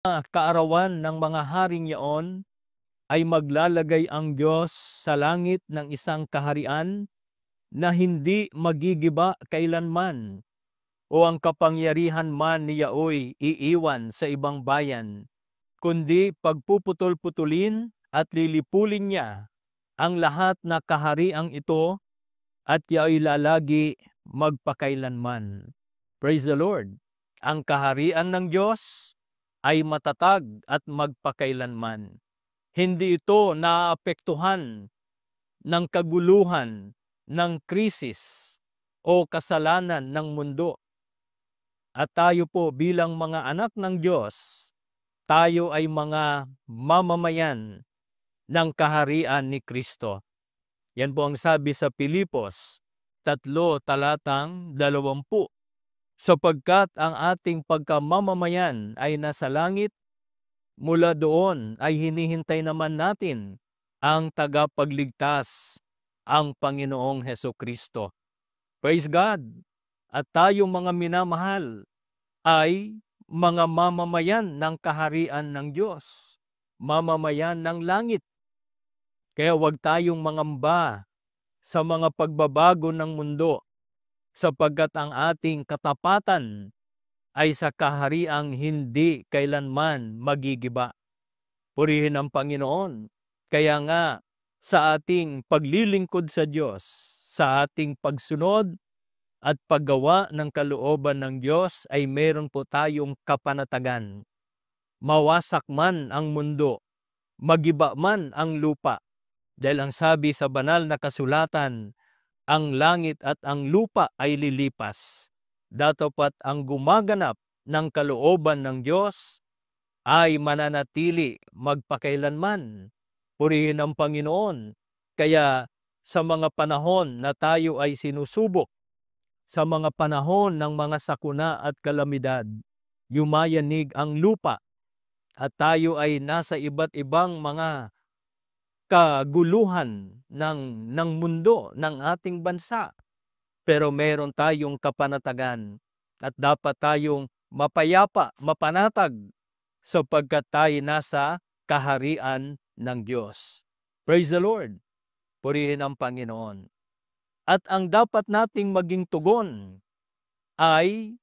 kaarawan ng mga haring yaon ay maglalagay ang Diyos sa langit ng isang kaharian na hindi magigiba kailanman, o ang kapangyarihan man ni Yaoy iiwan sa ibang bayan, kundi pagpuputol-putulin at lilipulin niya ang lahat na kahariang ito, at Yaoy lalagi magpakailanman. Praise the Lord! Ang kaharian ng Diyos ay matatag at magpakailanman. Hindi ito naapektuhan ng kaguluhan, ng krisis, o kasalanan ng mundo. At tayo po bilang mga anak ng Diyos, tayo ay mga mamamayan ng kaharian ni Kristo. Yan po ang sabi sa Pilipos 3:20, sapagkat ang ating pagkamamamayan ay nasa langit, mula doon ay hinihintay naman natin ang tagapagligtas, ang Panginoong Hesukristo. Praise God! At tayo mga minamahal ay mga mamamayan ng kaharian ng Diyos, mamamayan ng langit. Kaya huwag tayong mangamba sa mga pagbabago ng mundo, sapagkat ang ating katapatan ay sa kahariang hindi kailanman magigiba. Purihin ang Panginoon. Kaya nga sa ating paglilingkod sa Diyos, sa ating pagsunod at paggawa ng kalooban ng Diyos, ay meron po tayong kapanatagan. Mawasak man ang mundo, magiba man ang lupa, dahil ang sabi sa banal na kasulatan, ang langit at ang lupa ay lilipas. Datapat ang gumaganap ng kalooban ng Diyos ay mananatili magpakailanman. Purihin ang Panginoon. Kaya sa mga panahon na tayo ay sinusubok, sa mga panahon ng mga sakuna at kalamidad, yumayanig ang lupa at tayo ay nasa iba't ibang mga kaguluhan ng mundo, ng ating bansa. Pero meron tayong kapanatagan at dapat tayong mapayapa, mapanatag, sapagkat tayo nasa kaharian ng Diyos. Praise the Lord! Purihin ang Panginoon. At ang dapat nating maging tugon ay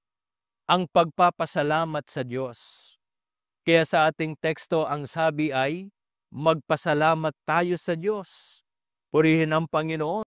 ang pagpapasalamat sa Diyos. Kaya sa ating teksto ang sabi ay, magpasalamat tayo sa Diyos. Purihin ang Panginoon.